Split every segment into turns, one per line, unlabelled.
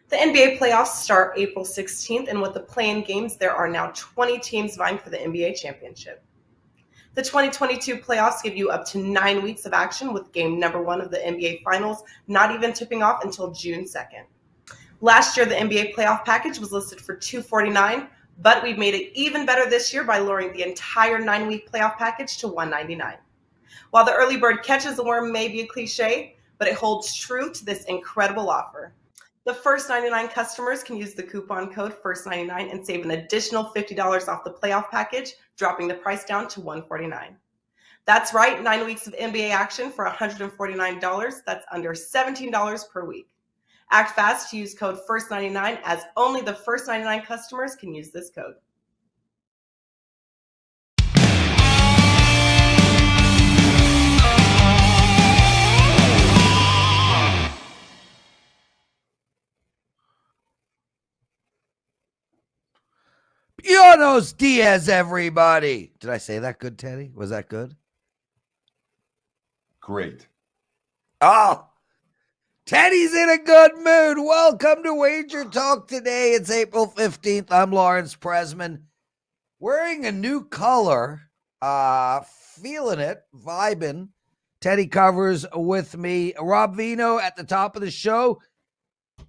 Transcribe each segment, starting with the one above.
The NBA playoffs start April 16th, and with the play-in games, there are now 20 teams vying for the NBA championship. The 2022 playoffs give you up to 9 weeks of action, with game number 1 of the NBA Finals not even tipping off until June 2nd. Last year, the NBA playoff package was listed for $249, but we've made it even better this year by lowering the entire 9-week playoff package to $199. While the early bird catches the worm may be a cliche, but it holds true to this incredible offer. The first 99 customers can use the coupon code FIRST99 and save an additional $50 off the playoff package, dropping the price down to $149. That's right, 9 weeks of NBA action for $149. That's under $17 per week. Act fast to use code FIRST99, as only the first 99 customers can use this code.
Buenos dias, everybody. Did I say that good, Teddy? Was that good?
Great.
Oh, Teddy's in a good mood. Welcome to WagerTalk Today. It's April 15th. I'm Lawrence Presman. Wearing a new color. Feeling it. Vibing. Teddy covers with me. Rob Veno at the top of the show.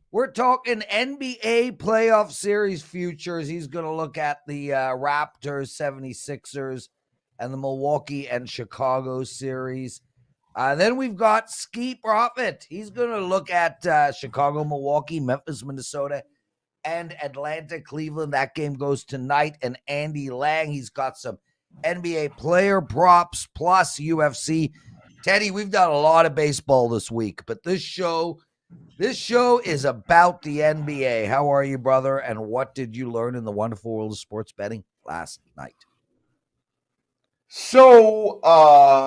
We're talking NBA playoff series futures. He's going to look at the Raptors, 76ers, and the Milwaukee and Chicago series. Then we've got Skee Profit. He's going to look at Chicago, Milwaukee, Memphis, Minnesota, and Atlanta, Cleveland. That game goes tonight. And Andy Lang, he's got some NBA player props plus UFC. Teddy, we've done a lot of baseball this week, but this show is about the NBA. How are you, brother? And what did you learn in the wonderful world of sports betting last night?
So,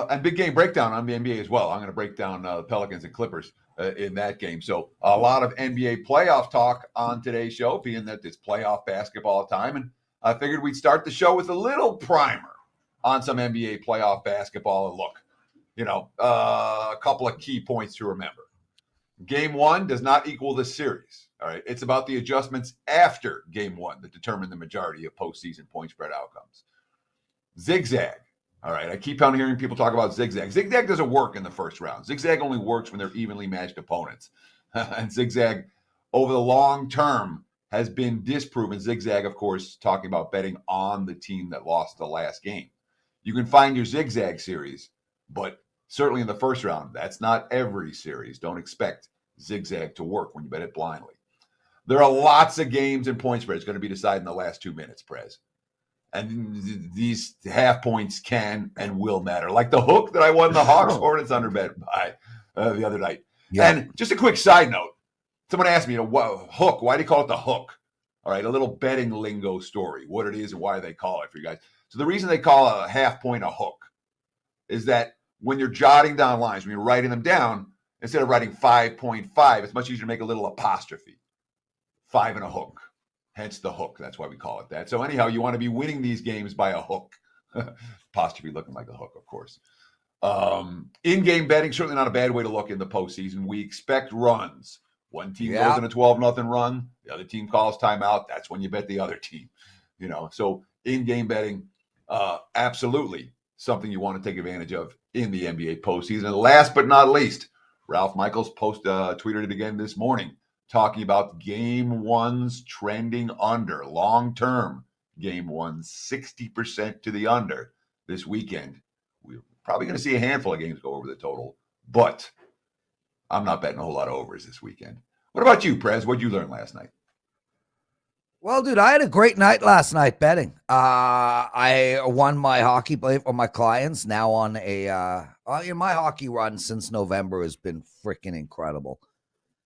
and big game breakdown on the NBA as well. I'm going to break down the Pelicans and Clippers in that game. So a lot of NBA playoff talk on today's show, being that it's playoff basketball time. And I figured we'd start the show with a little primer on some NBA playoff basketball. And look, a couple of key points to remember. Game 1 does not equal the series. All right. It's about the adjustments after game 1 that determine the majority of postseason point spread outcomes. Zigzag. All right. I keep on hearing people talk about zigzag. Zigzag doesn't work in the first round. Zigzag only works when they're evenly matched opponents. And zigzag over the long term has been disproven. Zigzag, of course, talking about betting on the team that lost the last game. You can find your zigzag series, but certainly in the first round, that's not every series. Don't expect zigzag to work when you bet it blindly. There are lots of games and point spreads going to be decided in the last 2 minutes, Prez. And these half points can and will matter. Like the hook that I won the Hawks Hornets under bet by the other night. Yeah. And just a quick side note. Someone asked me, hook, why do you call it the hook? All right, a little betting lingo story, what it is and why they call it for you guys. So the reason they call a half point a hook is that when you're jotting down lines, when you're writing them down, instead of writing 5.5, it's much easier to make a little apostrophe. 5 and a hook. Hence the hook. That's why we call it that. So anyhow, you want to be winning these games by a hook. Apostrophe looking like a hook, of course. In-game betting, certainly not a bad way to look in the postseason. We expect runs. One team goes in a 12-0 run. The other team calls timeout. That's when you bet the other team. So in-game betting, absolutely something you want to take advantage of in the NBA postseason. And last but not least, Ralph Michaels tweeted it again this morning, talking about game 1's trending under. Long-term game 1, 60% to the under this weekend. We're probably going to see a handful of games go over the total, but I'm not betting a whole lot of overs this weekend. What about you, Prez? What did you learn last night?
Well, dude, I had a great night last night betting. I won my hockey play for my clients now on my hockey run since November has been freaking incredible.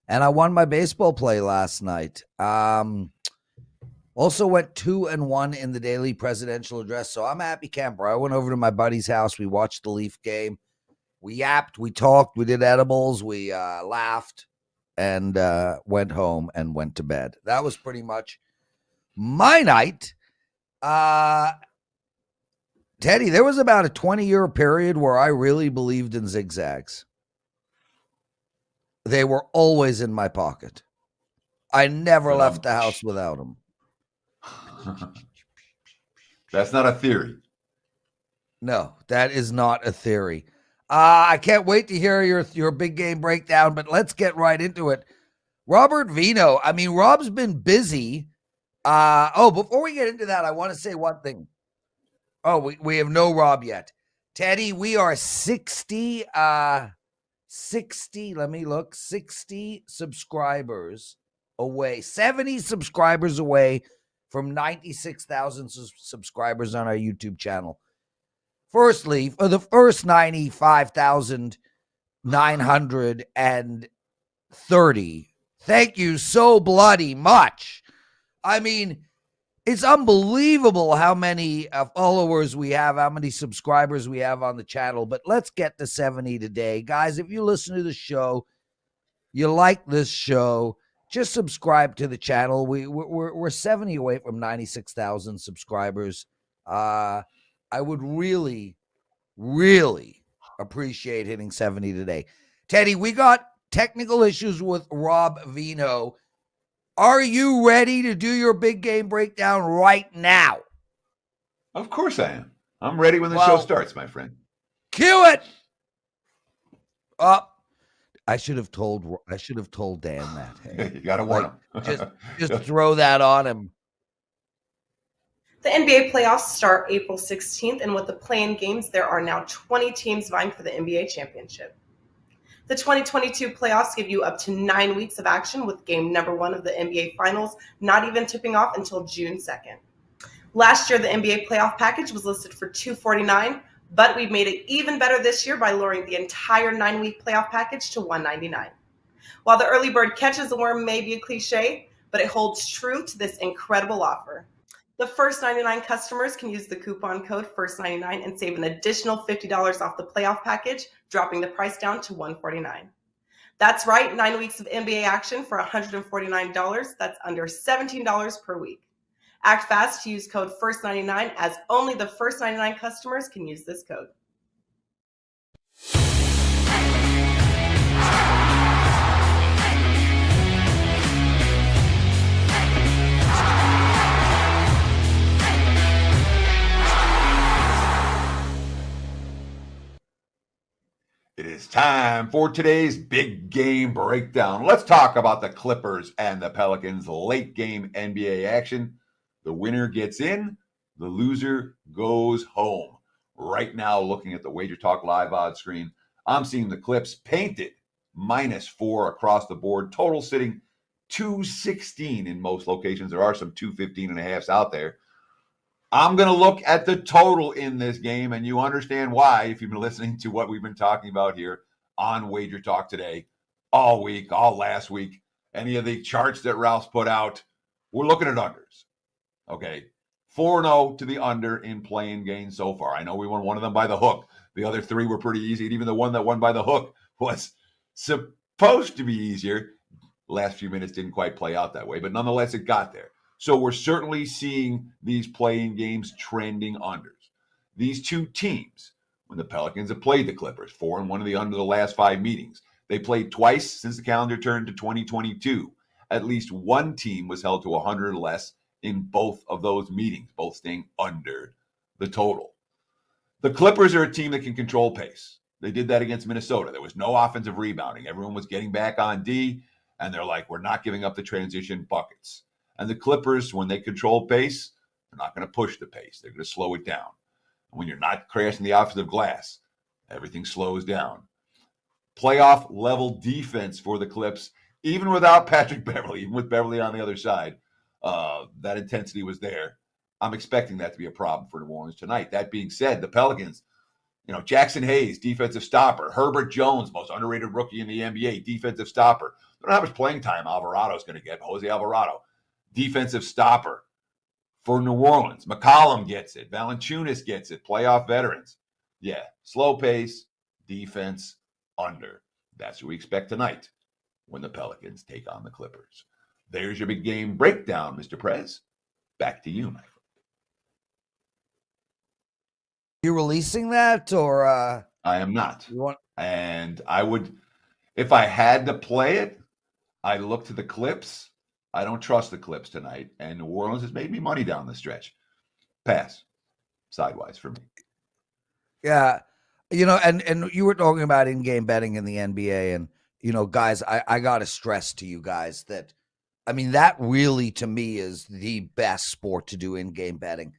And I won my baseball play last night. Also went 2-1 in the daily presidential address. So I'm a happy camper. I went over to my buddy's house. We watched the Leaf game. We yapped, we talked, we did edibles, we laughed, and went home and went to bed. That was pretty much my night. Teddy, there was about a 20-year period where I really believed in zigzags. They were always in my pocket. I never
But,
left the house without him.
That's not a theory.
No, that is not a theory. I can't wait to hear your big game breakdown, but let's get right into it. Robert Veno. I mean, Rob's been busy. Before we get into that, I want to say one thing. Oh, we have no Rob yet. Teddy, we are 60, let me look, 60 subscribers away, 70 subscribers away from 96,000 subscribers on our YouTube channel. Firstly, for the first 95,930, thank you so bloody much. I mean, it's unbelievable how many followers we have, how many subscribers we have on the channel, but let's get to 70 today. Guys, if you listen to the show, you like this show, just subscribe to the channel. We're 70 away from 96,000 subscribers. I would really, really appreciate hitting 70 today. Teddy, we got technical issues with Rob Veno. Are you ready to do your big game breakdown right now?
Of course I am. I'm ready when the show starts, my friend.
Cue it. I should have told Dan that. Hey.
You got to warn
him. Just throw that on him.
The NBA playoffs start April 16th, and with the play-in games, there are now 20 teams vying for the NBA championship. The 2022 playoffs give you up to 9 weeks of action, with game number 1 of the NBA Finals not even tipping off until June 2nd. Last year, the NBA playoff package was listed for $249, but we've made it even better this year by lowering the entire 9-week playoff package to $199. While the early bird catches the worm may be a cliche, but it holds true to this incredible offer. The first 99 customers can use the coupon code FIRST99 and save an additional $50 off the playoff package, dropping the price down to $149. That's right, 9 weeks of NBA action for $149. That's under $17 per week. Act fast to use code FIRST99, as only the first 99 customers can use this code.
It is time for today's big game breakdown. Let's talk about the Clippers and the Pelicans late game NBA action. The winner gets in, the loser goes home. Right now, looking at the WagerTalk live odds screen, I'm seeing the Clips painted -4 across the board. Total sitting 216 in most locations. There are some 215.5s out there. I'm going to look at the total in this game, and you understand why if you've been listening to what we've been talking about here on WagerTalk Today all week, all last week. Any of the charts that Ralph's put out, we're looking at unders. Okay, 4-0 to the under in playing games so far. I know we won one of them by the hook. The other 3 were pretty easy, and even the one that won by the hook was supposed to be easier. Last few minutes didn't quite play out that way, but nonetheless, it got there. So we're certainly seeing these playing games trending unders. These two teams, when the Pelicans have played the Clippers, 4-1 of the under the last 5 meetings. They played twice since the calendar turned to 2022. At least one team was held to 100 or less in both of those meetings, both staying under the total. The Clippers are a team that can control pace. They did that against Minnesota. There was no offensive rebounding. Everyone was getting back on D, and they're like, we're not giving up the transition buckets. And the Clippers, when they control pace, they're not going to push the pace. They're going to slow it down. When you're not crashing the offensive glass, everything slows down. Playoff level defense for the Clips, even without Patrick Beverley, even with Beverley on the other side, that intensity was there. I'm expecting that to be a problem for New Orleans tonight. That being said, the Pelicans, Jackson Hayes, defensive stopper. Herbert Jones, most underrated rookie in the NBA, defensive stopper. I don't know how much playing time Alvarado's going to get, but Jose Alvarado, defensive stopper for New Orleans. McCollum gets it. Valanciunas gets it. Playoff veterans. Yeah, slow pace, defense, under. That's what we expect tonight when the Pelicans take on the Clippers. There's your big game breakdown, Mr. Prez. Back to you, my friend.
You releasing that, or
I am not. And I would, if I had to play it, I look to the Clips I don't trust the Clips tonight, and New Orleans has made me money down the stretch. Pass. Sidewise for me.
Yeah. And you were talking about in-game betting in the NBA, and guys, I gotta stress to you guys that, I mean, that really to me is the best sport to do in-game betting.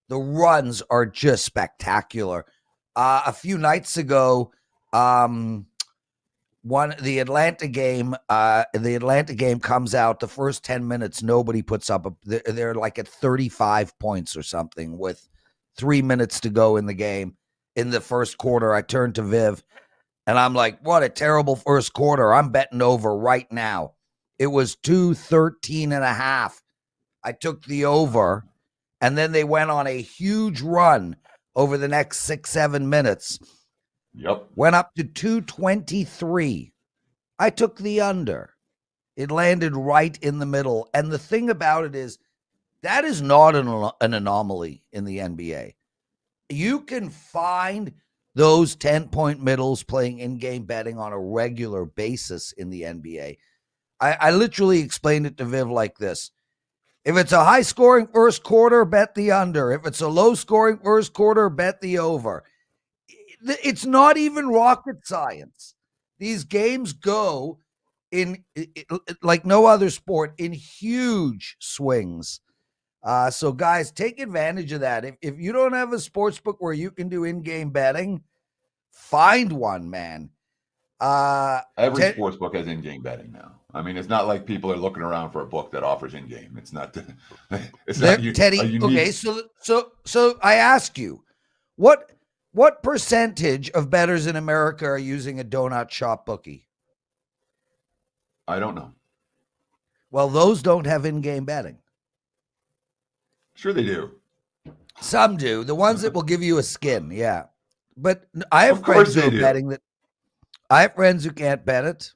The runs are just spectacular. A few nights ago, the Atlanta game comes out. The first 10 minutes, nobody puts up. They're like at 35 points or something with 3 minutes to go in the game. In the first quarter, I turned to Viv and I'm like, what a terrible first quarter. I'm betting over right now. It was 213.5. I took the over, and then they went on a huge run over the next 6-7 minutes.
Yep.
Went up to 223. I took the under. It landed right in the middle. And the thing about it is, that is not an anomaly in the NBA. You can find those 10-point middles playing in-game betting on a regular basis in the NBA. I literally explained it to Viv like this. If it's a high-scoring first quarter, bet the under. If it's a low-scoring first quarter, bet the over. It's not even rocket science. These games go in like no other sport, in huge swings. So guys, take advantage of that. If you don't have a sports book where you can do in-game betting, find one, man.
Every sports book has in-game betting now. I mean, it's not like people are looking around for a book that offers in-game. It's not. It's not
Teddy. Okay, so I ask you, what percentage of bettors in America are using a donut shop bookie?
I don't know.
Well, those don't have in-game betting.
Sure they do.
Some do. The ones that will give you a skin, yeah. But I have friends who are betting that. I have friends who can't bet it,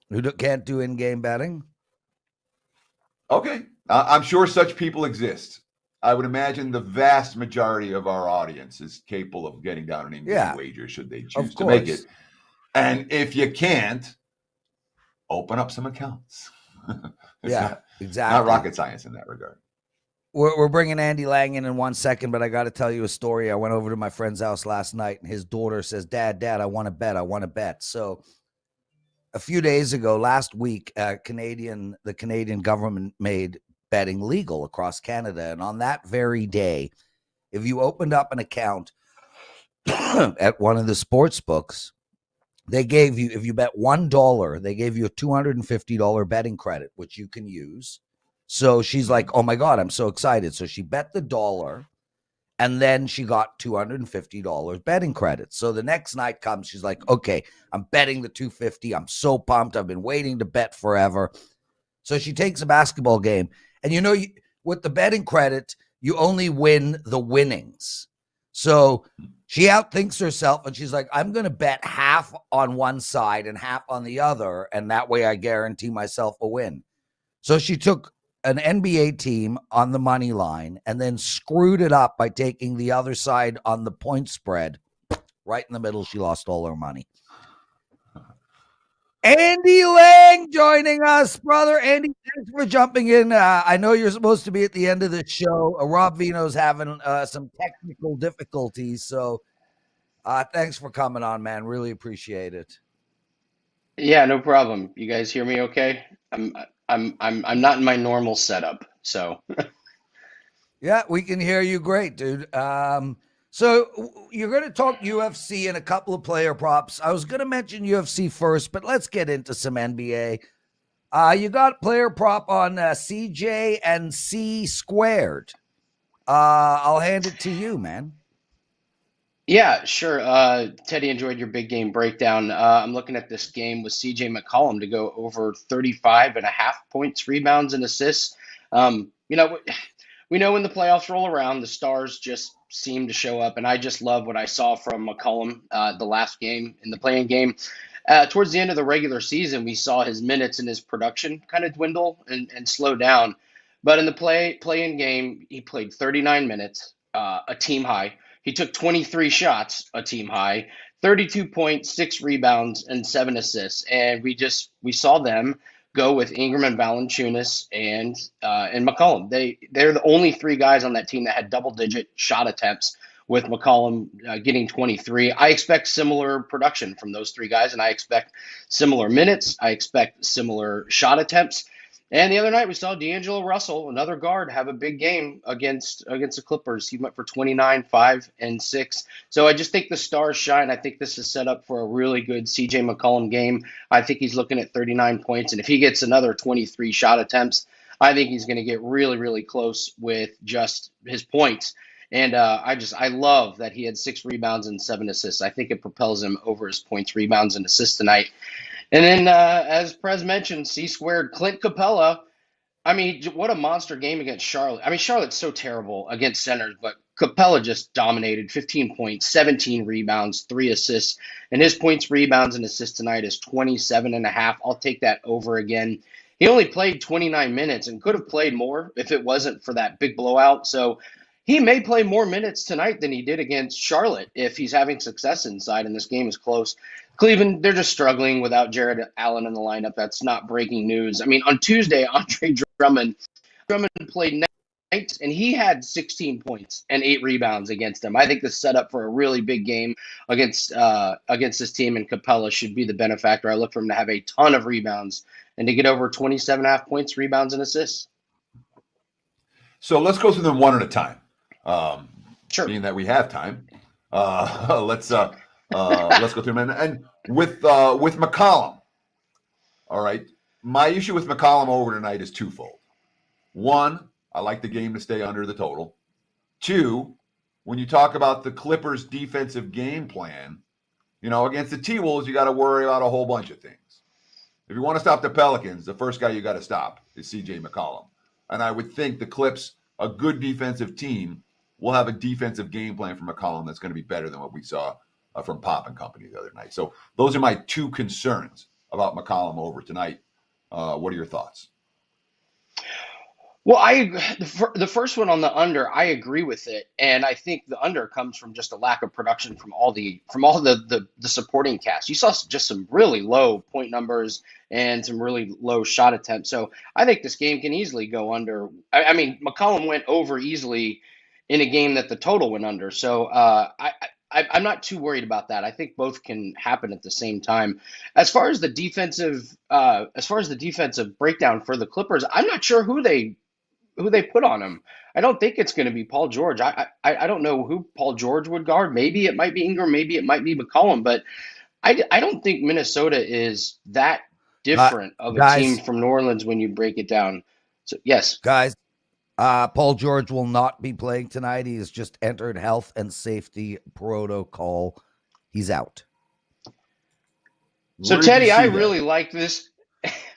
who can't do in-game betting.
Okay. I'm sure such people exist. I would imagine the vast majority of our audience is capable of getting down an in-game wager should they choose to make it. And if you can't, open up some accounts.
Exactly.
Not rocket science in that regard.
We're bringing Andy Lang in 1 second, but I got to tell you a story. I went over to my friend's house last night, and his daughter says, Dad, I want to bet. So a few days ago, last week, the Canadian government made betting legal across Canada. And on that very day, if you opened up an account at one of the sports books, they gave you, if you bet $1, they gave you a $250 betting credit, which you can use. So she's like, oh my God, I'm so excited. So she bet the $1, and then she got $250 betting credits. So the next night comes, she's like, okay, I'm betting the $250. I'm so pumped. I've been waiting to bet forever. So she takes a basketball game. And with the betting credit, you only win the winnings. So she outthinks herself, and she's like, I'm going to bet half on one side and half on the other, and that way I guarantee myself a win. So she took an NBA team on the money line and then screwed it up by taking the other side on the point spread. Right in the middle, she lost all her money. Andy Lang joining us, brother. Andy, thanks for jumping in. I know you're supposed to be at the end of the show. Rob Veno's having some technical difficulties, so thanks for coming on, man. Really appreciate it.
Yeah, no problem. You guys hear me okay? I'm not in my normal setup, so.
Yeah, we can hear you great, dude. So you're going to talk UFC and a couple of player props. I was going to mention UFC first, but let's get into some NBA. You got player prop on CJ and C squared. I'll hand it to you, man.
Yeah, sure. Teddy, enjoyed your big game breakdown. I'm looking at this game with CJ McCollum to go over 35.5 points, rebounds, and assists. We know when the playoffs roll around, the stars just seem to show up, and I just love what I saw from McCollum the last game in the playing game. Towards the end of the regular season, we saw his minutes and his production kind of dwindle and slow down. But in the play-in game, he played 39 minutes, a team high. He took 23 shots, a team high, 32 points, 6 rebounds, and 7 assists. And we saw them go with Ingram and Valanciunas and McCollum. They're the only three guys on that team that had double-digit shot attempts, with McCollum getting 23. I expect similar production from those three guys, and I expect similar minutes. I expect similar shot attempts. And the other night we saw D'Angelo Russell, another guard, have a big game against the Clippers. He went for 29, 5, and 6. So I just think the stars shine. I think this is set up for a really good CJ McCollum game. I think he's looking at 39 points. And if he gets another 23 shot attempts, I think he's going to get really, really close with just his points. And I love that he had 6 rebounds and 7 assists. I think it propels him over his points, rebounds, and assists tonight. And then, as Prez mentioned, C-squared, Clint Capella. I mean, what a monster game against Charlotte. I mean, Charlotte's so terrible against centers, but Capella just dominated. 15 points, 17 rebounds, 3 assists. And his points, rebounds, and assists tonight is 27.5. I'll take that over again. He only played 29 minutes and could have played more if it wasn't for that big blowout. So he may play more minutes tonight than he did against Charlotte if he's having success inside and this game is close. Cleveland, they're just struggling without Jared Allen in the lineup. That's not breaking news. I mean, on Tuesday, Andre Drummond played night, and he had 16 points and 8 rebounds against them. I think the setup for a really big game against this team, and Capella should be the benefactor. I look for him to have a ton of rebounds and to get over 27.5 points, rebounds, and assists.
So let's go through them one at a time.
Sure.
Being that we have time, let's go through them. And with McCollum, all right, my issue with McCollum over tonight is twofold. One, I like the game to stay under the total. Two, when you talk about the Clippers' defensive game plan, against the T-Wolves, you got to worry about a whole bunch of things. If you want to stop the Pelicans, the first guy you got to stop is C.J. McCollum. And I would think the Clips, a good defensive team, will have a defensive game plan for McCollum that's going to be better than what we saw from Pop and company the other night. So those are my 2 concerns about McCollum over tonight. What are your thoughts?
Well, the first one on the under, I agree with it, and I think the under comes from just a lack of production from all the supporting cast. You saw just some really low point numbers and some really low shot attempts. So I think this game can easily go under. I mean, McCollum went over easily in a game that the total went under. So I'm not too worried about that. I think both can happen at the same time. As far as the defensive breakdown for the Clippers, I'm not sure who they put on him. I don't think it's going to be Paul George. I don't know who Paul George would guard. Maybe it might be Ingram. Maybe it might be McCollum. But I don't think Minnesota is that different of a team from New Orleans when you break it down. So yes,
guys. Paul George will not be playing tonight. He has just entered health and safety protocol. He's out.
So Teddy, I really like this.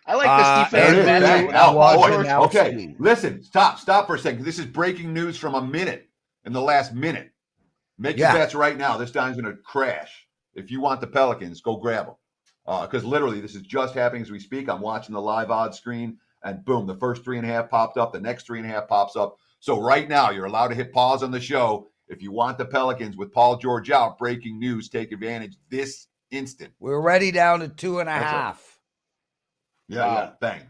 I like this defensive matchup without Paul George.
Okay, listen, stop for a second. This is breaking news from in the last minute. Make your bets right now. This time's going to crash. If you want the Pelicans, go grab them. Because literally, this is just happening as we speak. I'm watching the live odds screen, and boom, the first 3.5 popped up. The next 3.5 pops up. So right now, you're allowed to hit pause on the show. If you want the Pelicans with Paul George out, breaking news, take advantage this instant.
We're already down to 2.5.
Yeah, bang.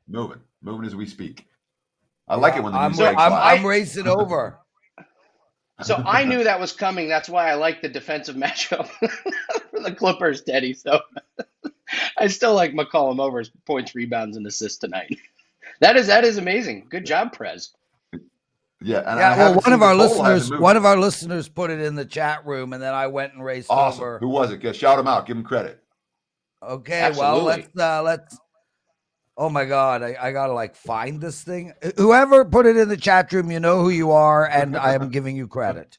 Moving as we speak. I like it when the news
I'm racing over.
So I knew that was coming. That's why I like the defensive matchup for the Clippers, Teddy. So I still like McCollum over his points, rebounds, and assists tonight. That is amazing. Good job, Prez.
Yeah, well, one of our listeners put it in the chat room, and then I went and raced over.
Who was it? Shout him out. Give him credit.
Okay,
Absolutely.
well, let's. Oh my God, I gotta find this thing. Whoever put it in the chat room, you know who you are, and I am giving you credit.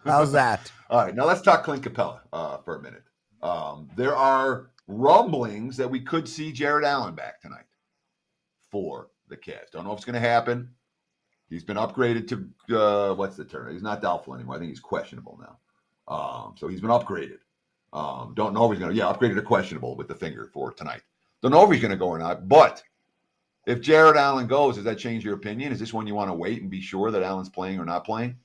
How's that?
All right, now let's talk Clint Capella for a minute. There are rumblings that we could see Jared Allen back tonight for the Cavs. Don't know if it's going to happen. He's been upgraded to what's the term? He's not doubtful anymore. I think he's questionable now. So he's been upgraded. Don't know if he's going to. Upgraded to questionable with the finger for tonight. Don't know if he's going to go or not. But if Jared Allen goes, does that change your opinion? Is this one you want to wait and be sure that Allen's playing or not playing?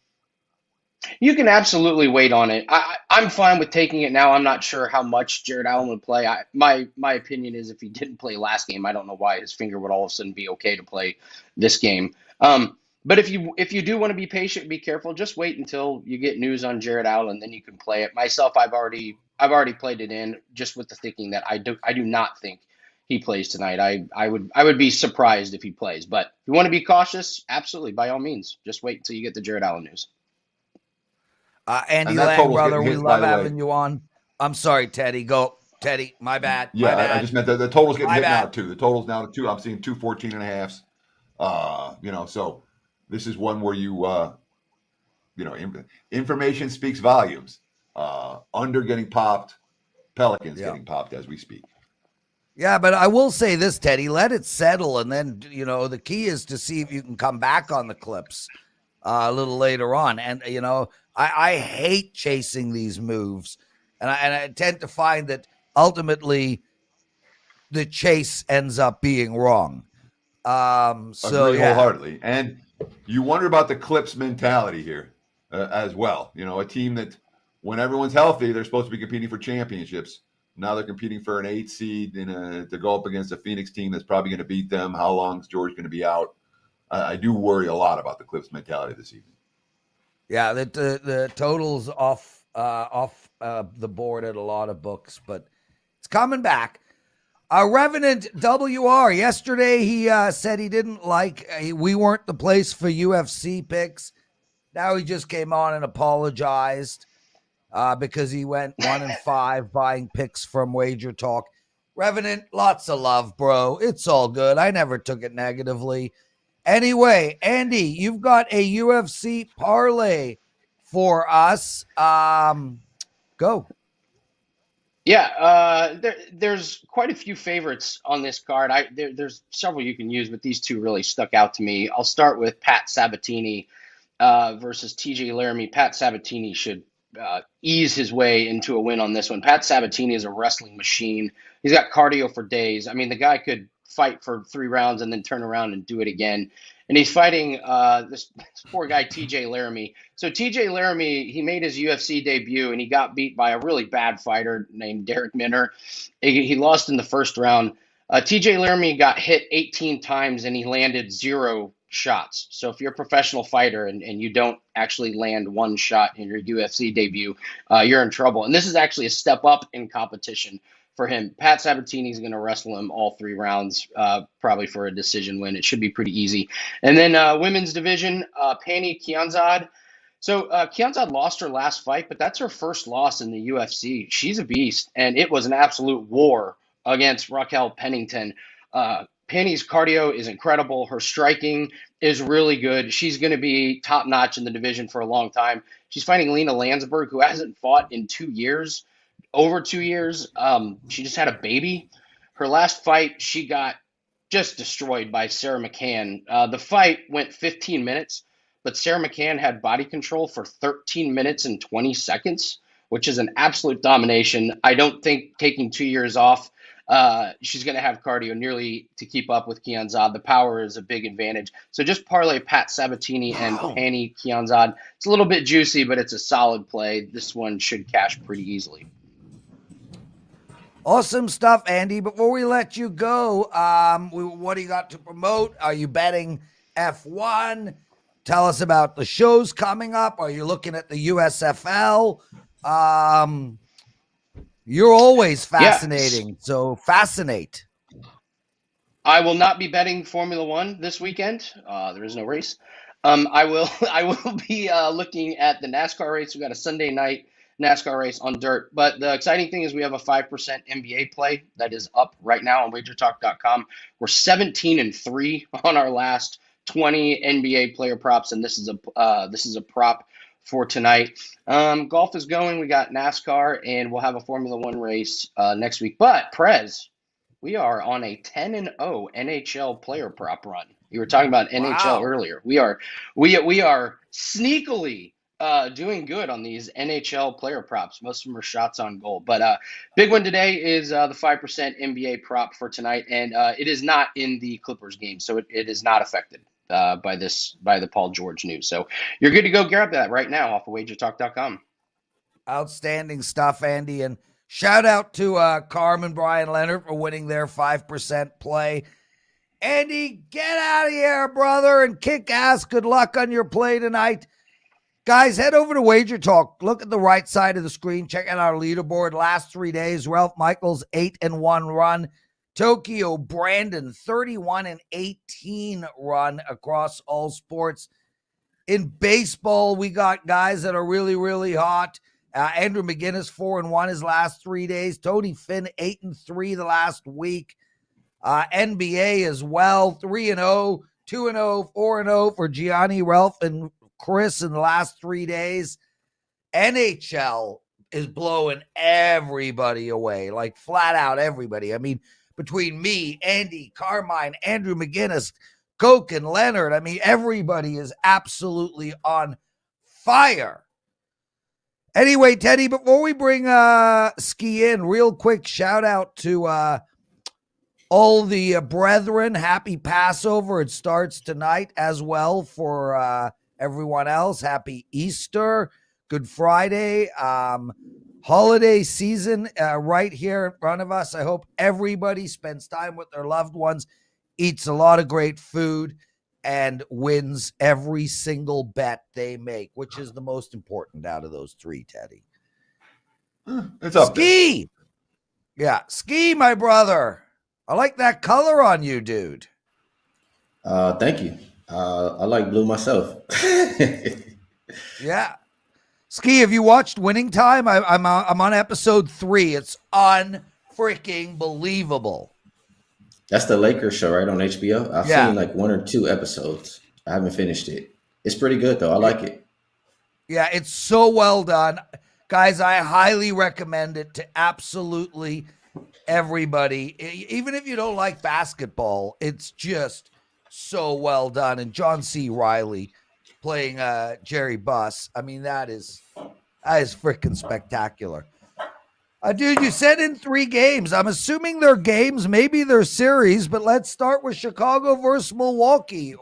You can absolutely wait on it. I'm fine with taking it now. I'm not sure how much Jared Allen would play. My opinion is if he didn't play last game, I don't know why his finger would all of a sudden be okay to play this game. But if you do want to be patient, be careful. Just wait until you get news on Jared Allen, then you can play it. Myself, I've already played it in just with the thinking that I do not think he plays tonight. I would be surprised if he plays. But if you want to be cautious, absolutely, by all means, just wait until you get the Jared Allen news.
Andy
And that
Lang,
total's
brother,
getting
we
hit, by
love
the way.
having you on. I'm sorry, Teddy. Go, Teddy. My bad.
Yeah,
my bad.
I just meant the total's getting
My
hit
bad.
now too. The total's now to 2. I'm seeing 214 and a halves. So this is one where information speaks volumes. Under getting popped, Pelicans getting popped as we speak.
Yeah, but I will say this, Teddy, let it settle. And then, the key is to see if you can come back on the Clips a little later on. And, I hate chasing these moves. And I tend to find that ultimately the chase ends up being wrong.
Agree wholeheartedly. And you wonder about the Clips mentality here as well. A team that when everyone's healthy, they're supposed to be competing for championships. Now they're competing for an 8 seed to go up against a Phoenix team that's probably going to beat them. How long is George going to be out? I do worry a lot about the Clips mentality this evening.
Yeah, the totals off the board at a lot of books, but it's coming back. Revenant WR, yesterday he said he didn't like, we weren't the place for UFC picks. Now he just came on and apologized because he went 1-5 buying picks from WagerTalk. Revenant, lots of love, bro. It's all good. I never took it negatively. Anyway, Andy, you've got a UFC parlay for us. Go.
Yeah, there's quite a few favorites on this card. There's several you can use, but these two really stuck out to me. I'll start with Pat Sabatini versus TJ Laramie. Pat Sabatini should ease his way into a win on this one. Pat Sabatini is a wrestling machine. He's got cardio for days. I mean, the guy could fight for 3 rounds and then turn around and do it again. And he's fighting this poor guy, TJ Laramie. So TJ Laramie, he made his UFC debut and he got beat by a really bad fighter named Derek Minner. He lost in the first round. TJ Laramie got hit 18 times and he landed 0 shots. So if you're a professional fighter and you don't actually land 1 shot in your UFC debut, you're in trouble. And this is actually a step up in competition for him. Pat Sabatini is going to wrestle him all 3 rounds, probably for a decision win. It should be pretty easy. And then women's division, Pani Kianzad. So Kianzad lost her last fight, but that's her first loss in the UFC. She's a beast, and it was an absolute war against Raquel Pennington. Penny's cardio is incredible. Her striking is really good. She's going to be top notch in the division for a long time. She's fighting Lena Landsberg, who hasn't fought in 2 years, over 2 years. She just had a baby. Her last fight, she got just destroyed by Sarah McCann. The fight went 15 minutes, but Sarah McCann had body control for 13 minutes and 20 seconds, which is an absolute domination. I don't think taking 2 years off, she's going to have cardio nearly to keep up with Kianzad. The power is a big advantage. So just parlay Pat Sabatini and Pani Kianzad. It's a little bit juicy, but it's a solid play. This one should cash pretty easily.
Awesome stuff, Andy. Before we let you go, what do you got to promote? Are you betting F1? Tell us about the shows coming up. Are you looking at the USFL? You're always fascinating, so fascinate.
I will not be betting Formula One this weekend. There is no race. I will be looking at the NASCAR race. We got a Sunday night NASCAR race on dirt. But the exciting thing is we have a 5% NBA play that is up right now on WagerTalk.com. We're 17-3 on our last 20 NBA player props, and this is a prop for tonight. Golf is going. We got NASCAR, and we'll have a Formula One race next week. But Prez, we are on a 10-0 NHL player prop run. You were talking about NHL earlier. We are sneakily doing good on these NHL player props. Most of them are shots on goal. But big one today is the 5% NBA prop for tonight, and it is not in the Clippers game, so it is not affected. by the Paul George news. So you're good to go grab that right now off of WagerTalk.com.
Outstanding stuff, Andy. And shout out to Carmen Brian Leonard for winning their 5% play. Andy, get out of here, brother, and kick ass. Good luck on your play tonight. Guys, head over to Wager Talk. Look at the right side of the screen. Check out our leaderboard. Last 3 days, Ralph Michaels, 8-1 run. Tokyo Brandon, 31-18 run across all sports. In baseball, we got guys that are really, really hot. Andrew McGinnis, 4-1 his last 3 days. Tony Finn, 8-3 the last week. NBA as well, 3-0, 2-0, 4-0 for Gianni, Ralph, and Chris in the last 3 days. NHL is blowing everybody away, like flat out everybody. I mean, between me, Andy, Carmine, Andrew McGinnis, Coke, and Leonard, I mean, everybody is absolutely on fire. Anyway, Teddy, before we bring Skee in, real quick shout out to all the brethren. Happy Passover. It starts tonight as well for everyone else. Happy Easter, Good Friday, holiday season right here in front of us. I hope everybody spends time with their loved ones, eats a lot of great food, and wins every single bet they make, which is the most important out of those three, Teddy.
It's up
Skee! Yeah, Skee, my brother. I like that color on you, dude.
Thank you. I like blue myself.
Yeah. Skee, have you watched Winning Time? I'm on episode 3. It's unfreaking believable.
That's the Lakers show, right, on HBO? I've
Yeah.
seen like 1 or 2 episodes. I haven't finished it. It's pretty good, though. I like it.
Yeah, it's so well done. Guys, I highly recommend it to absolutely everybody. Even if you don't like basketball, it's just so well done. And John C. Reilly playing Jerry Buss. I mean, that is freaking spectacular. Dude, you said in 3 games. I'm assuming they're games, maybe they're series, but let's start with Chicago versus Milwaukee.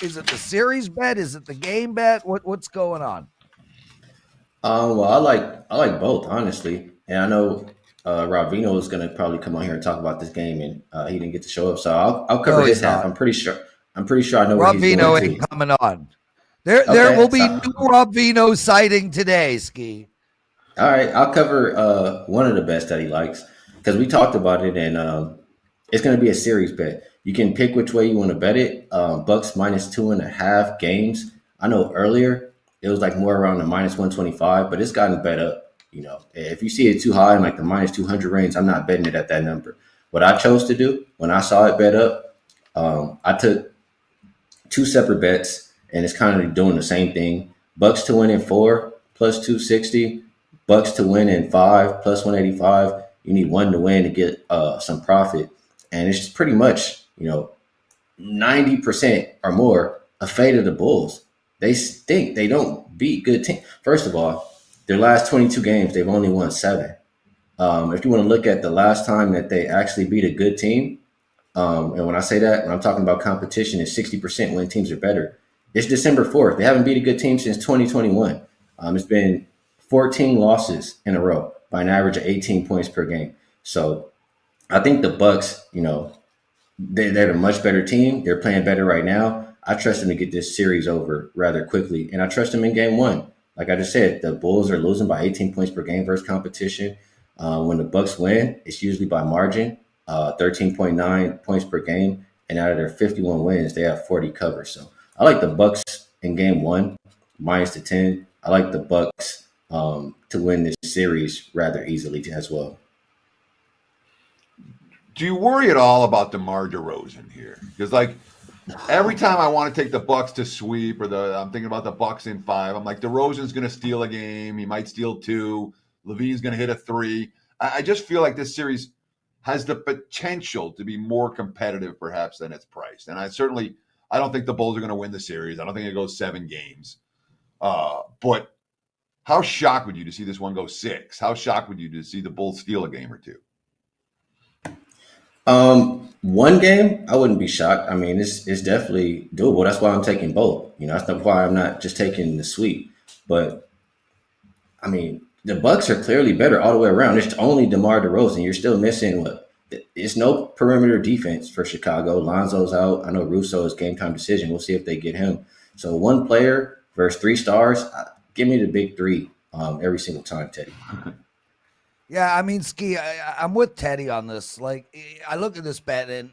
Is it the series bet? Is it the game bet? What's going on?
Well, I like both, honestly. And I know Rob Veno is going to probably come on here and talk about this game, and he didn't get to show up, so I'll cover his half.
Not.
I'm pretty sure I know
Rob
what he's
Veno
doing
ain't
too.
coming on. There will be new Rob Veno sighting today, Skee.
All right, I'll cover one of the bets that he likes because we talked about it, and it's going to be a series bet. You can pick which way you want to bet it. Bucks minus 2.5 games. I know earlier it was like more around the minus 125, but it's gotten bet up. You know, if you see it too high in like the minus 200 range, I'm not betting it at that number. What I chose to do when I saw it bet up, I took 2 separate bets, and it's kind of doing the same thing. Bucks to win in 4 plus 260. Bucks to win in 5 plus 185. You need 1 to win to get some profit, and it's just pretty much 90% or more a fade of the Bulls. They stink. They don't beat good teams. First of all, their last 22 games, they've only won 7. If you want to look at the last time that they actually beat a good team, and when I say that, when I'm talking about competition, is 60% when teams are better. It's December 4th. They haven't beat a good team since 2021. It's been 14 losses in a row by an average of 18 points per game. So I think the Bucks, they're a much better team. They're playing better right now. I trust them to get this series over rather quickly, and I trust them in game 1. Like I just said, the Bulls are losing by 18 points per game versus competition. When the Bucks win, it's usually by margin, 13.9 points per game, and out of their 51 wins, they have 40 covers. So I like the Bucks in game 1, minus the 10. I like the Bucks to win this series rather easily as well.
Do you worry at all about DeMar DeRozan here? Because every time I want to take the Bucks to sweep, or I'm thinking about the Bucks in 5, I'm like, DeRozan's going to steal a game. He might steal 2. Levine's going to hit a 3. I just feel like this series has the potential to be more competitive, perhaps, than it's priced. And I don't think the Bulls are going to win the series. I don't think it goes 7 games. But how shocked would you to see this one go 6? How shocked would you to see the Bulls steal a game or 2?
One game, I wouldn't be shocked. I mean, it's definitely doable. That's why I'm taking both. That's why I'm not just taking the sweep. But I mean, the Bucks are clearly better all the way around. It's only DeMar DeRozan. You're still missing what? It's no perimeter defense for Chicago. Lonzo's out. I know Russo is game time decision. We'll see if they get him. So one player versus 3 stars. Give me the big 3 every single time, Teddy.
Yeah, I mean, Skee, I'm with Teddy on this. Like, I look at this bet and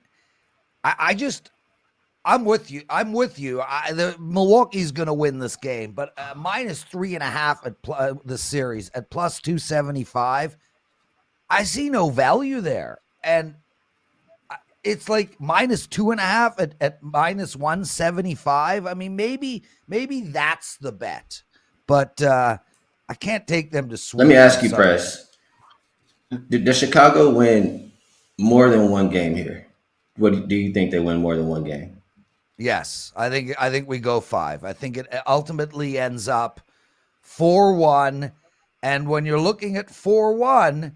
I'm with you. The Milwaukee's going to win this game, but minus 3.5 at the series at plus 275. I see no value there, and it's like minus 2.5 at minus 175. I mean, maybe that's the bet, but I can't take them to sweep.
Let me ask you, Prez. Does Chicago win more than one game here? What do you think they win more than one game?
Yes, I think we go 5. I think it ultimately ends up 4-1. And when you're looking at 4-1,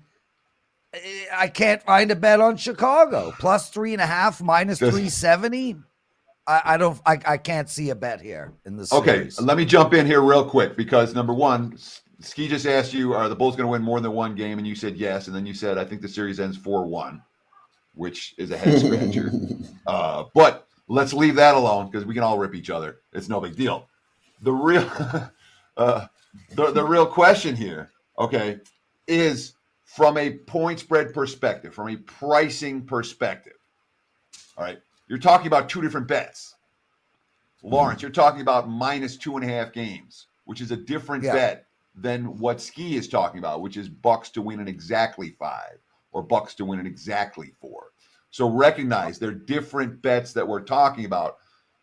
I can't find a bet on Chicago. Plus 3.5, minus 370. I can't see a bet here in this series.
Okay, let me jump in here real quick because number one, Skee just asked you, are the Bulls going to win more than one game? And you said yes. And then you said, I think the series ends 4-1, which is a head scratcher. But let's leave that alone because we can all rip each other. It's no big deal. The real, the real question here, okay, is from a point spread perspective, from a pricing perspective. All right, you're talking about 2 different bets. Lawrence, you're talking about minus 2.5 games, which is a different bet than what Skee is talking about, which is Bucks to win in exactly 5 or Bucks to win in exactly 4. So recognize they're different bets that we're talking about.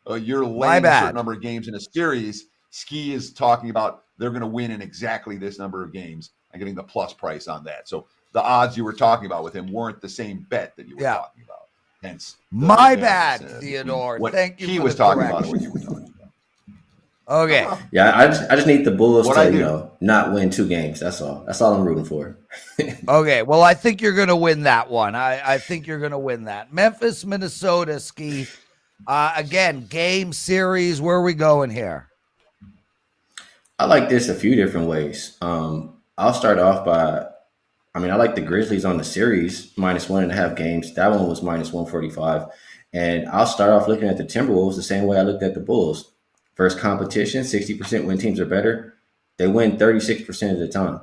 You're laying a certain number of games in a series. Skee is talking about they're going to win in exactly this number of games and getting the plus price on that. So the odds you were talking about with him weren't the same bet that you were talking about. Hence,
my bad, Theodore. Thank you.
He was talking about what you were talking about.
Okay.
Yeah, I just need the Bulls to not win 2 games. That's all. That's all I'm rooting for.
Okay. Well, I think you're going to win that one. I think you're going to win that. Memphis, Minnesota, Skee. Again, game series. Where are we going here?
I like this a few different ways. I'll start off by, I like the Grizzlies on the series, minus 1.5 games. That one was minus 145. And I'll start off looking at the Timberwolves the same way I looked at the Bulls. First competition, 60% when teams are better. They win 36% of the time.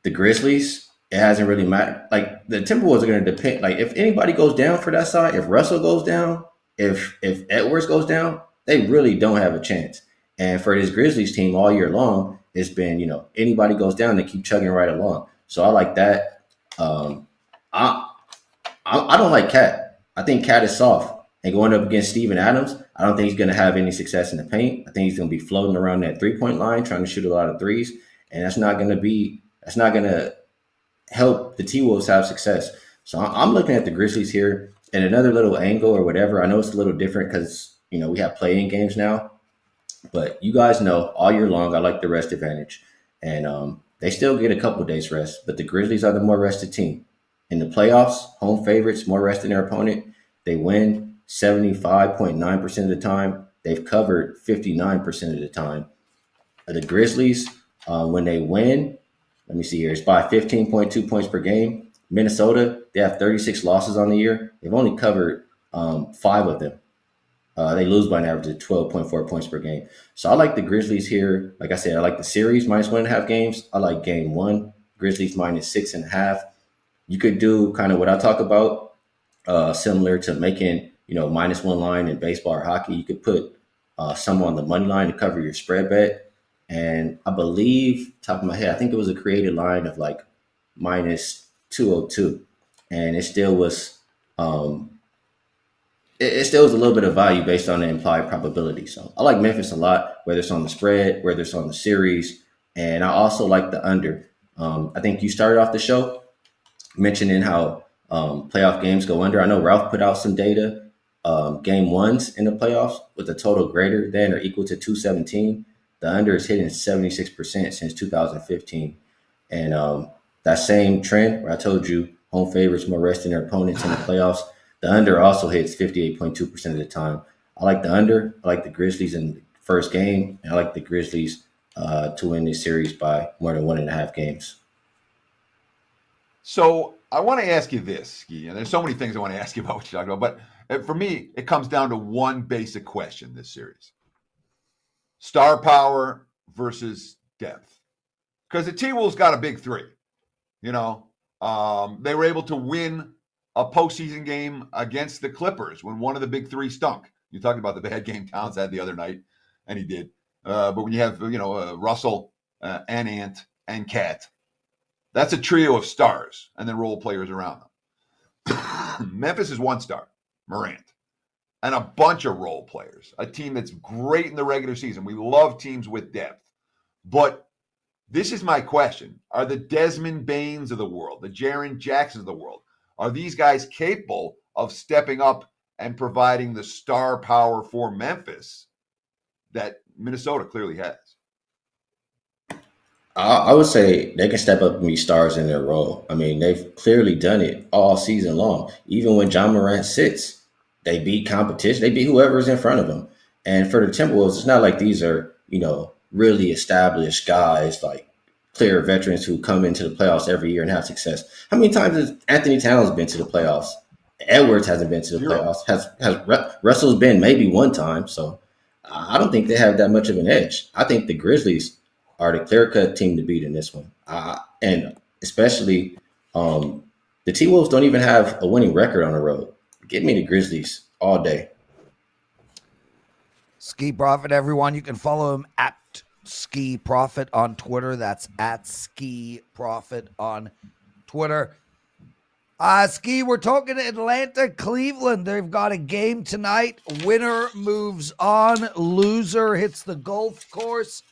The Grizzlies, it hasn't really mattered. Like, the Timberwolves are going to depend. Like, if anybody goes down for that side, if Russell goes down, if Edwards goes down, they really don't have a chance. And for this Grizzlies team all year long, it's been, anybody goes down, they keep chugging right along. So I like that. I don't like Cat. I think Cat is soft. And going up against Steven Adams, I don't think he's going to have any success in the paint. I think he's going to be floating around that 3-point line, trying to shoot a lot of threes. And that's not going to help the T-Wolves have success. So I'm looking at the Grizzlies here. And another little angle or whatever, I know it's a little different because, we have play-in games now. But you guys know all year long, I like the rest advantage. And they still get a couple days rest. But the Grizzlies are the more rested team. In the playoffs, home favorites, more rest than their opponent. They win 75.9% of the time. They've covered 59% of the time. The Grizzlies, when they win, let me see here, it's by 15.2 points per game. Minnesota, they have 36 losses on the year. They've only covered 5 of them. They lose by an average of 12.4 points per game. So I like the Grizzlies here. Like I said, I like the series minus 1.5 games. I like game 1, Grizzlies minus 6.5. You could do kind of what I talk about, similar to making, minus 1 line in baseball or hockey. You could put some on the money line to cover your spread bet. And I believe, top of my head, I think it was a created line of like minus 202. And it still was it still is a little bit of value based on the implied probability. So I like Memphis a lot, whether it's on the spread, whether it's on the series. And I also like the under. I think you started off the show mentioning how playoff games go under. I know Ralph put out some data. Game ones in the playoffs with a total greater than or equal to 217. The under is hitting 76% since 2015. And that same trend where I told you home favorites more rest than their opponents in the playoffs. The under also hits 58.2% of the time. I like the under. I like the Grizzlies in the first game, and I like the Grizzlies to win this series by more than 1.5 games.
So I want to ask you this, Skee, and there's so many things I want to ask you about what you're talking about, but for me, it comes down to one basic question this series. Star power versus depth. Because the T-Wolves got a big three. You know, they were able to win a postseason game against the Clippers when one of the big three stunk. You're talking about the bad game Towns had the other night, and he did. But when you have, Russell and Ant and Cat, that's a trio of stars and then role players around them. Memphis is one star, Morant, and a bunch of role players, a team that's great in the regular season. We love teams with depth. But this is my question. Are the Desmond Bains of the world, the Jaren Jacksons of the world, are these guys capable of stepping up and providing the star power for Memphis that Minnesota clearly has?
I would say they can step up and be stars in their role. I mean, they've clearly done it all season long. Even when John Morant sits, they beat competition. They beat whoever's in front of them. And for the Timberwolves, it's not like these are, really established guys, like clear veterans who come into the playoffs every year and have success. How many times has Anthony Towns been to the playoffs? Edwards hasn't been to the playoffs. Has Russell's been maybe one time. So I don't think they have that much of an edge. I think the Grizzlies are the clear-cut team to beat in this one. And especially the T-Wolves don't even have a winning record on the road. Give me the Grizzlies all day.
Skee Profit, everyone. You can follow him at Skee Profit on Twitter. That's at Skee Profit on Twitter. Skee, we're talking Atlanta, Cleveland. They've got a game tonight. Winner moves on. Loser hits the golf course.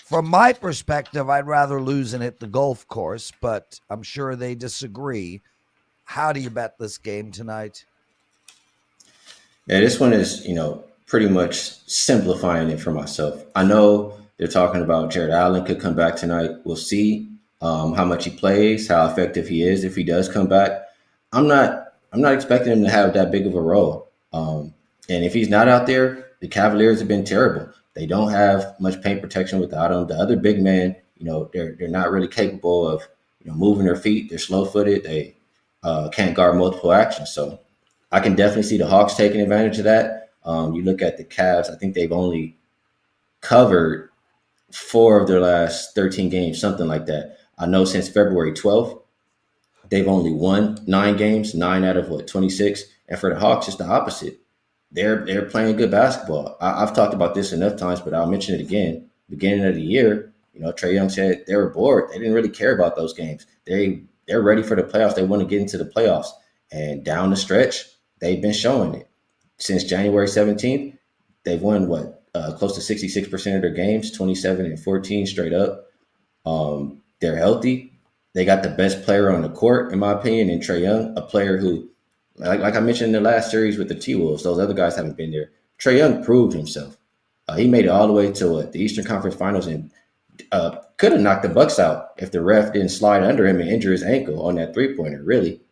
From my perspective, I'd rather lose and hit the golf course, but I'm sure they disagree. How do you bet this game tonight?
Yeah, this one is, pretty much simplifying it for myself. I know they're talking about Jared Allen could come back tonight. We'll see how much he plays, how effective he is if he does come back. I'm not expecting him to have that big of a role. And if he's not out there, the Cavaliers have been terrible. They don't have much paint protection without him. The other big men, they're not really capable of moving their feet. They're slow-footed. They can't guard multiple actions. So I can definitely see the Hawks taking advantage of that. You look at the Cavs, I think they've only covered 4 of their last 13 games, something like that. I know since February 12th, they've only won 9 games, 9 out of 26. And for the Hawks, it's the opposite. They're playing good basketball. I've talked about this enough times, but I'll mention it again. Beginning of the year, Trae Young said they were bored. They didn't really care about those games. They're ready for the playoffs. They want to get into the playoffs. And down the stretch, they've been showing it. Since January 17th, they've won close to 66% of their games, 27-14 straight up. They're healthy. They got the best player on the court, in my opinion, in Trae Young, a player who, like I mentioned in the last series with the T-Wolves, those other guys haven't been there. Trae Young proved himself. He made it all the way to the Eastern Conference Finals and could have knocked the Bucks out if the ref didn't slide under him and injure his ankle on that three-pointer, really.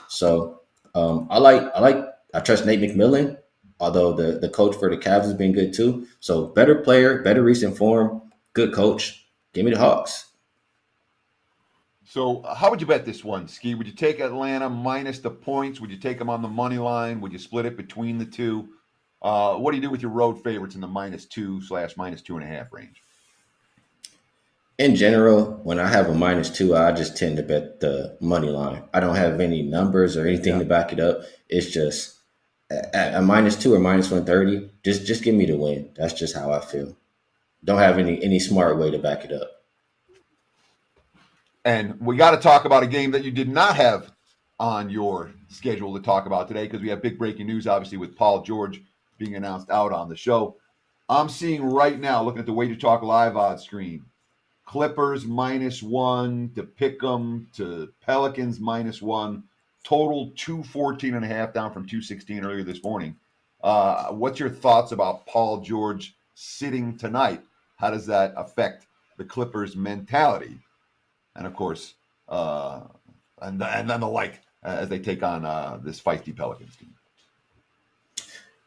So I trust Nate McMillan, although the coach for the Cavs has been good too. So better player, better recent form, good coach. Give me the Hawks.
So how would you bet this one, Skee? Would you take Atlanta minus the points? Would you take them on the money line? Would you split it between the two? What do you do with your road favorites in the -2/-2.5 range?
In general, when I have a -2, I just tend to bet the money line. I don't have any numbers or anything to back it up. It's just at a -2 or -130, just give me the win. That's just how I feel. Don't have any smart way to back it up.
And we got to talk about a game that you did not have on your schedule to talk about today because we have big breaking news, obviously, with Paul George being announced out on the show. I'm seeing right now, looking at the WagerTalk Live odds screen, Clippers -1 to Pick'em to Pelicans -1. Total 214.5 down from 216 earlier this morning. What's your thoughts about Paul George sitting tonight? How does that affect the Clippers' mentality? And of course, and then the like as they take on this feisty Pelicans team.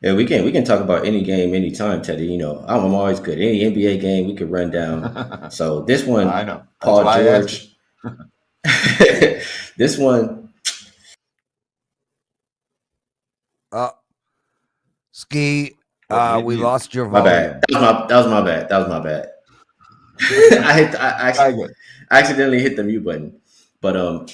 Yeah, we can talk about any game anytime, Teddy. You know, I'm always good. Any NBA game we could run down. So this one,
I know. That's
Paul
why I asked
George. This one,
Skee,
What,
we lost your
my
volume.
bad. That was my bad. That was my bad. I accidentally hit the mute button. But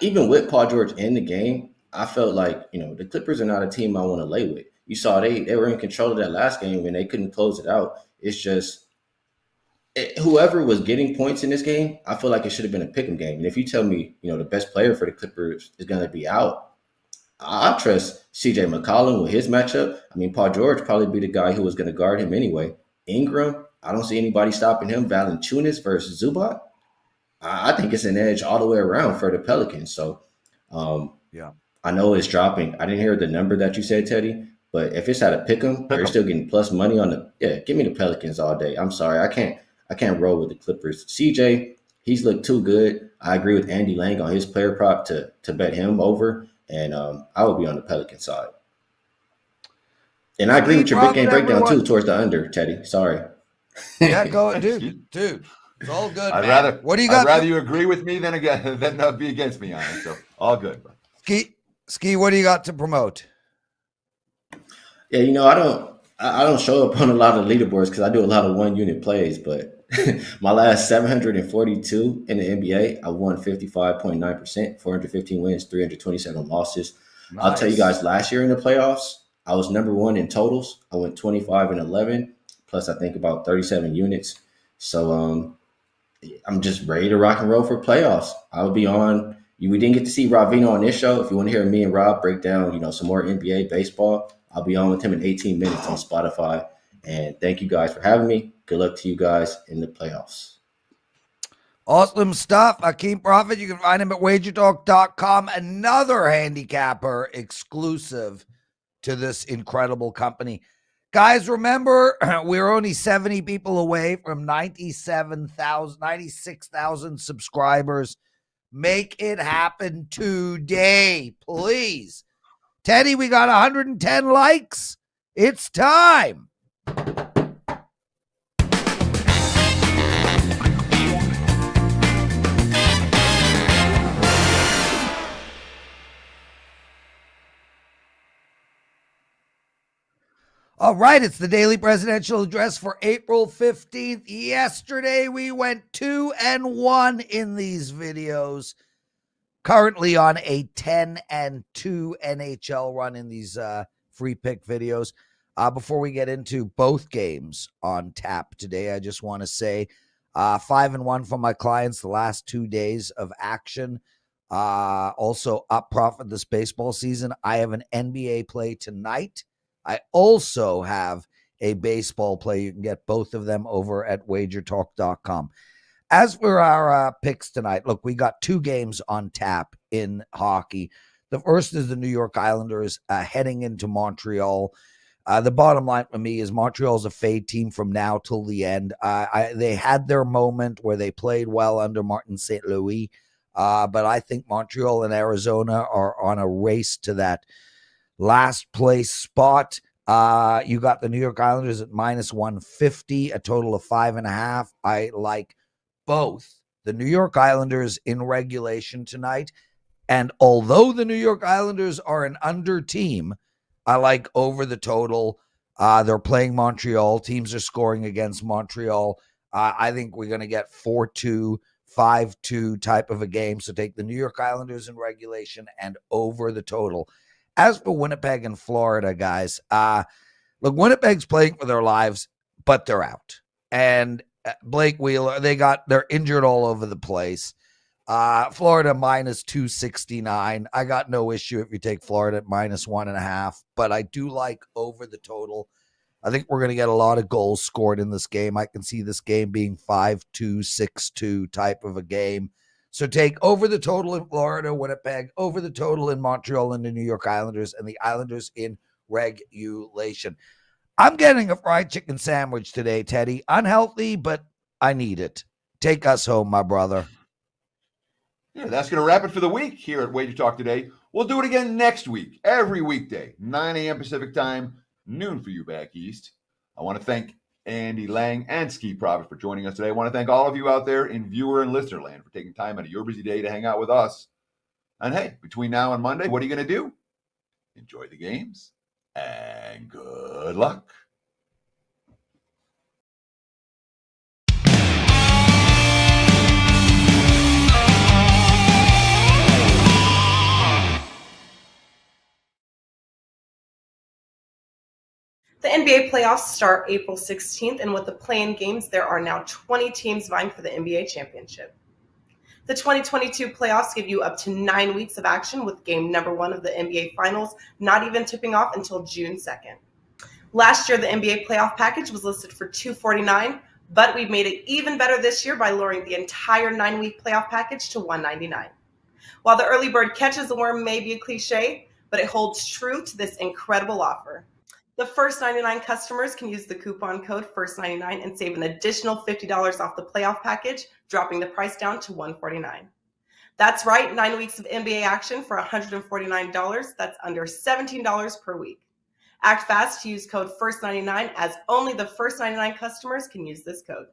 even with Paul George in the game, I felt like, you know, the Clippers are not a team I want to lay with. You saw they were in control of that last game and they couldn't close it out. It's just whoever was getting points in this game, I feel like it should have been a pick'em game. And if you tell me, you know, the best player for the Clippers is going to be out, I trust CJ McCollum with his matchup. I mean, Paul George probably be the guy who was going to guard him anyway. Ingram, I don't see anybody stopping him. Valanciunas versus Zubac, I think it's an edge all the way around for the Pelicans. So,
Yeah.
I know it's dropping. I didn't hear the number that you said, Teddy, but if it's at a pick'em, you're still getting plus money on the. Yeah, give me the Pelicans all day. I'm sorry, I can't roll with the Clippers. CJ, he's looked too good. I agree with Andy Lang on his player prop to bet him over, and I would be on the Pelican side. And I agree with your big game breakdown too towards the under, Teddy. Sorry.
Yeah, go, dude. It's all good.
What do you got? I'd rather you agree with me than be against me on it. So all good.
Skee, what do you got to promote?
Yeah, you know, I don't show up on a lot of leaderboards because I do a lot of 1-unit plays, but my last 742 in the NBA, I won 55.9%, 415 wins, 327 losses. Nice. I'll tell you guys, last year in the playoffs, I was number one in totals. I went 25-11, plus I think about 37 units. So I'm just ready to rock and roll for playoffs. I'll be on. We didn't get to see Rob Veno on this show. If you want to hear me and Rob break down, you know, some more NBA baseball, I'll be on with him in 18 minutes on Spotify. And thank you guys for having me. Good luck to you guys in the playoffs.
Awesome stuff. Akeem Profit, you can find him at WagerTalk.com. Another handicapper exclusive to this incredible company. Guys, remember, we're only 70 people away from 96,000 subscribers. Make it happen today, please. Teddy, we got 110 likes. It's time. All right, it's the daily presidential address for April 15th. Yesterday, we went 2-1 in these videos. Currently on a 10-2 NHL run in these free pick videos. Before we get into both games on tap today, I just want to say 5-1 for my clients the last 2 days of action. Also up profit this baseball season. I have an NBA play tonight. I also have a baseball play. You can get both of them over at WagerTalk.com. As for our picks tonight, look, we got 2 games on tap in hockey. The first is the New York Islanders heading into Montreal. The bottom line for me is Montreal's a fade team from now till the end. They had their moment where they played well under Martin St. Louis, but I think Montreal and Arizona are on a race to that last place spot. You got the New York Islanders at minus 150, a total of 5.5. I like both the New York Islanders in regulation tonight. And although the New York Islanders are an under team, I like over the total. They're playing Montreal. Teams are scoring against Montreal. I think we're going to get 4-2, 5-2 type of a game. So take the New York Islanders in regulation and over the total. As for Winnipeg and Florida, guys, look, Winnipeg's playing for their lives, but they're out. And Blake Wheeler, they're injured all over the place. Florida minus 269. I got no issue if you take Florida at minus 1.5, but I do like over the total. I think we're going to get a lot of goals scored in this game. I can see this game being 5-2, 6-2 type of a game. So take over the total in Florida, Winnipeg, over the total in Montreal and the New York Islanders, and the Islanders in regulation. I'm getting a fried chicken sandwich today, Teddy. Unhealthy, but I need it. Take us home, my brother.
Yeah, that's going to wrap it for the week here at Wager Talk Today. We'll do it again next week, every weekday, 9 a.m. Pacific time, noon for you back east. I want to thank Andy Lang and Skee Profit for joining us today. I want to thank all of you out there in viewer and listener land for taking time out of your busy day to hang out with us. And hey, between now and Monday, what are you going to do? Enjoy the games and good luck.
The NBA playoffs start April 16th, and with the play-in games, there are now 20 teams vying for the NBA championship. The 2022 playoffs give you up to 9 weeks of action, with game number 1 of the NBA Finals not even tipping off until June 2nd. Last year, the NBA playoff package was listed for $249, but we've made it even better this year by lowering the entire 9-week playoff package to $199. While the early bird catches the worm may be a cliche, but it holds true to this incredible offer. The first 99 customers can use the coupon code FIRST99 and save an additional $50 off the playoff package, dropping the price down to $149. That's right, 9 weeks of NBA action for $149. That's under $17 per week. Act fast to use code FIRST99, as only the first 99 customers can use this code.